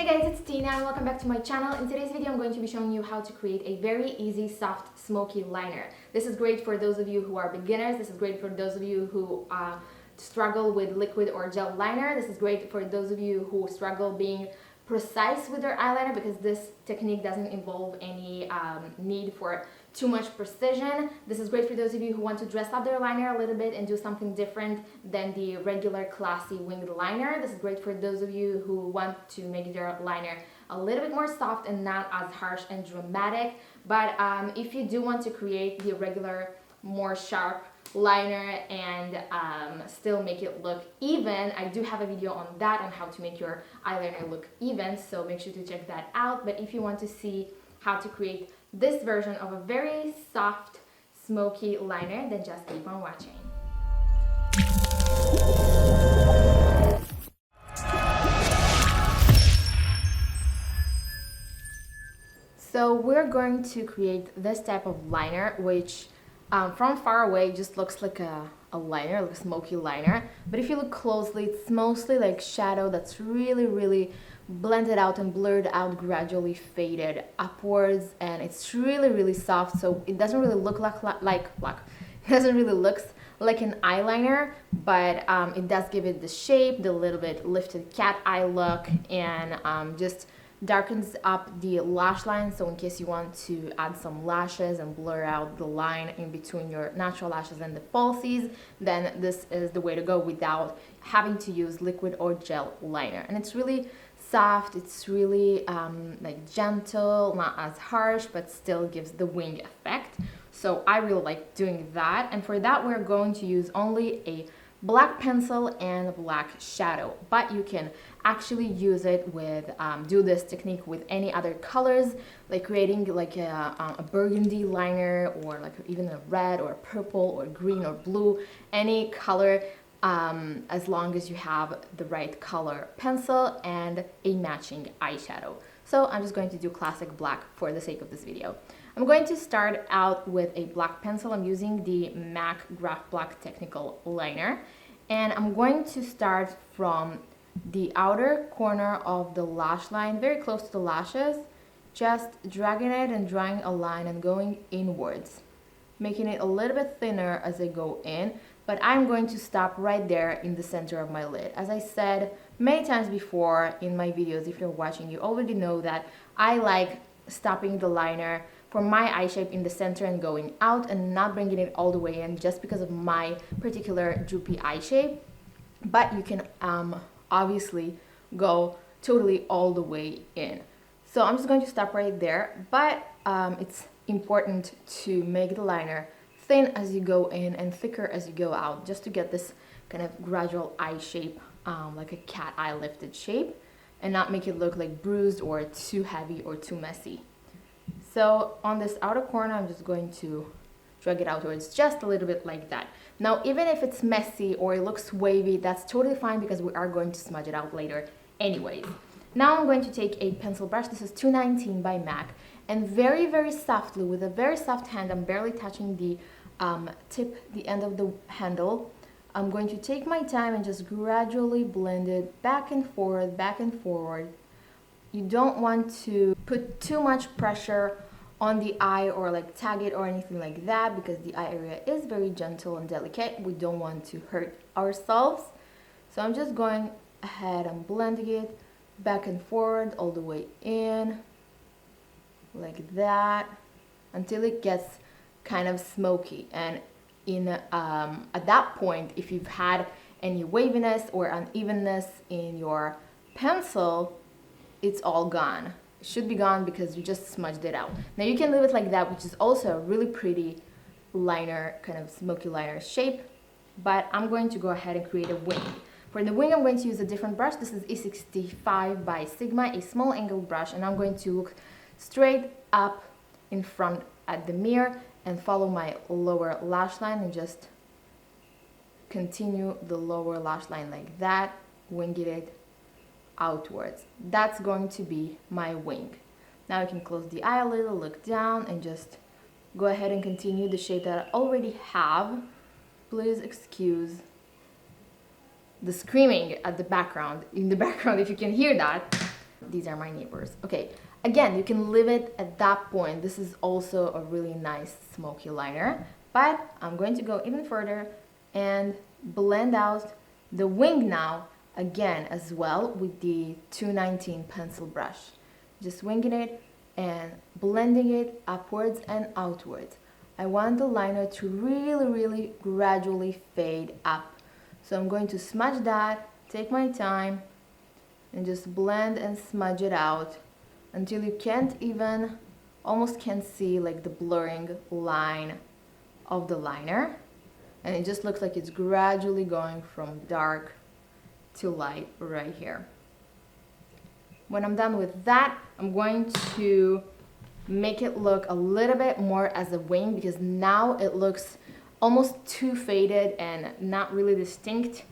Hey guys, it's Tina and welcome back to my channel. In today's video I'm going to be showing you how to create a very easy soft smoky liner. This is great for those of you who are beginners. This is great for those of you who struggle with liquid or gel liner. This is great for those of you who struggle being precise with your eyeliner because this technique doesn't involve any need for too much precision. This is great for those of you who want to dress up their liner a little bit and do something different than the regular classy winged liner. This is great for those of you who want to make their liner a little bit more soft and not as harsh and dramatic. But if you do want to create the regular, more sharp liner and still make it look even, I do have a video on that, on how to make your eyeliner look even, so make sure to check that out. But if you want to see how to create this version of a very soft smoky liner, then just keep on watching. So we're going to create this type of liner, which from far away just looks like a liner, like a smoky liner. But if you look closely, it's mostly like shadow that's really blended out and blurred out, gradually faded upwards, and it's really soft, so it doesn't really look it doesn't really look like an eyeliner, but it does give it the shape, the little bit lifted cat eye look, and just darkens up the lash line. So in case you want to add some lashes and blur out the line in between your natural lashes and the falsies, then this is the way to go without having to use liquid or gel liner. And it's really soft, it's really like gentle, not as harsh, but still gives the wing effect. So I really like doing that, and for that we're going to use only a black pencil and a black shadow, but you can actually use it with do this technique with any other colors, like creating like a burgundy liner, or like even a red or purple or green or blue, any color, as long as you have the right color pencil and a matching eyeshadow. So I'm just going to do classic black for the sake of this video. I'm going to start out with a black pencil. I'm using the MAC Graph Black Technical Liner, and I'm going to start from the outer corner of the lash line, very close to the lashes, just dragging it and drawing a line and going inwards, making it a little bit thinner as I go in, but I'm going to stop right there in the center of my lid. As I said many times before in my videos, if you're watching, you already know that I like stopping the liner for my eye shape in the center and going out and not bringing it all the way in, just because of my particular droopy eye shape. But you can obviously go totally all the way in. So I'm just going to stop right there, but it's important to make the liner thin as you go in and thicker as you go out, just to get this kind of gradual eye shape, like a cat eye lifted shape, and not make it look like bruised or too heavy or too messy. So on this outer corner, I'm just going to drag it outwards just a little bit like that. Now, even if it's messy or it looks wavy, that's totally fine because we are going to smudge it out later anyways. Now I'm going to take a pencil brush. This is 219 by MAC, and very softly, with a very soft hand, I'm barely touching the tip, the end of the handle. I'm going to take my time and just gradually blend it back and forward. You don't want to put too much pressure on the eye or like tag it or anything like that, because the eye area is very gentle and delicate. We don't want to hurt ourselves. So I'm just going ahead and blending it back and forward all the way in, like that, until it gets kind of smoky. And in at that point, if you've had any waviness or unevenness in your pencil, it's all gone. It should be gone because you just smudged it out. Now you can leave it like that, which is also a really pretty liner, kind of smoky liner shape, but I'm going to go ahead and create a wing. For the wing, I'm going to use a different brush. This is E65 by Sigma, a small angle brush, and I'm going to look straight up in front at the mirror and follow my lower lash line and just continue the lower lash line like that, winging it outwards. That's going to be my wing. Now I can close the eye a little, look down, and just go ahead and continue the shape that I already have. Please excuse the screaming at the background, in the background, if you can hear that. These are my neighbors. Okay, again, you can leave it at that point. This is also a really nice smoky liner, but I'm going to go even further and blend out the wing now, again as well with the 219 pencil brush. Just winging it and blending it upwards and outwards. I want the liner to really gradually fade up. So I'm going to smudge that, take my time, and just blend and smudge it out until you can't even, almost can't see like the blurring line of the liner. And it just looks like it's gradually going from dark to light right here. When I'm done with that, I'm going to make it look a little bit more as a wing, because now it looks almost too faded and not really distinct.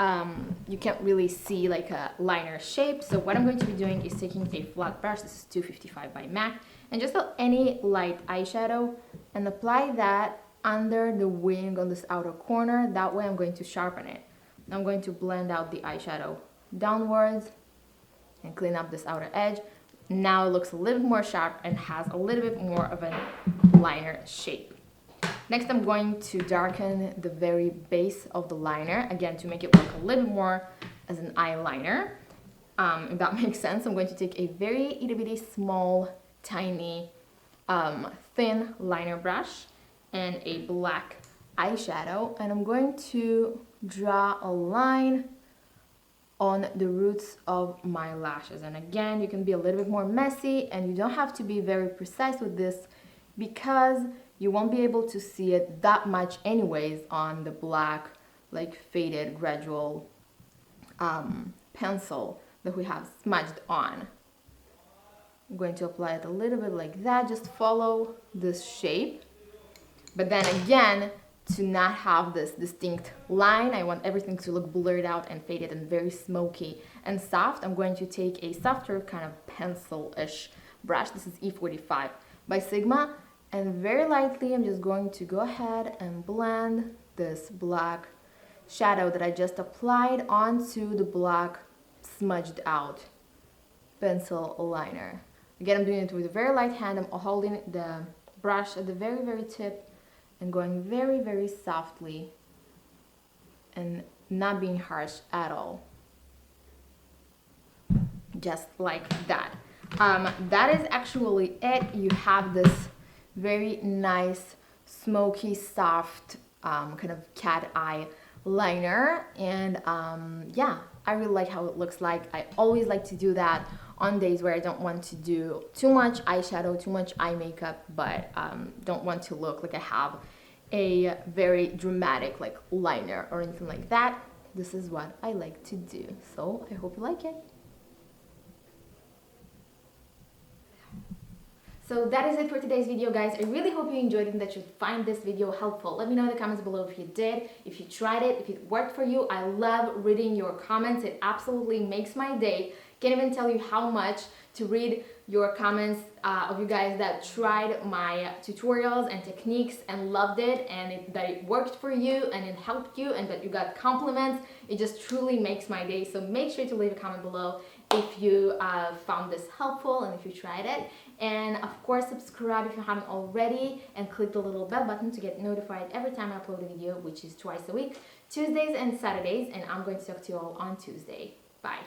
You can't really see like a liner shape. So what I'm going to be doing is taking a flat brush, this is 255 by MAC, and just any light eyeshadow, and apply that under the wing on this outer corner. That way I'm going to sharpen it. I'm going to blend out the eyeshadow downwards and clean up this outer edge. Now it looks a little bit more sharp and has a little bit more of a liner shape. Next, I'm going to darken the very base of the liner, again to make it look a little bit more as an eyeliner. If that makes sense, I'm going to take a very itty bitty small, tiny, thin liner brush and a black eyeshadow, and I'm going to draw a line on the roots of my lashes. And again, you can be a little bit more messy, and you don't have to be very precise with this because you won't be able to see it that much anyways on the black, like faded gradual pencil that we have smudged on. I'm going to apply it a little bit like that, just follow this shape. But then again, to not have this distinct line, I want everything to look blurred out and faded and very smoky and soft. I'm going to take a softer kind of pencil-ish brush. This is E45 by Sigma, and very lightly I'm just going to go ahead and blend this black shadow that I just applied onto the black smudged out pencil liner. Again, I'm doing it with a very light hand. I'm holding the brush at the very tip and going very softly and not being harsh at all. Just like that. That is actually it. You have this very nice, smoky, soft, kind of cat eye liner. And yeah, I really like how it looks like. I always like to do that on days where I don't want to do too much eyeshadow, too much eye makeup, but don't want to look like I have a very dramatic like liner or anything like that. This is what I like to do. So I hope you like it. So that is it for today's video, guys. I really hope you enjoyed it and that you find this video helpful. Let me know in the comments below if you did, if you tried it, if it worked for you. I love reading your comments. It absolutely makes my day. Can't even tell you how much to read your comments of you guys that tried my tutorials and techniques and loved it, and that it worked for you and it helped you and that you got compliments. It just truly makes my day. So make sure to leave a comment below if you found this helpful and if you tried it. And of course, subscribe if you haven't already, and click the little bell button to get notified every time I upload a video, which is twice a week, Tuesdays and Saturdays. And I'm going to talk to you all on Tuesday. Bye.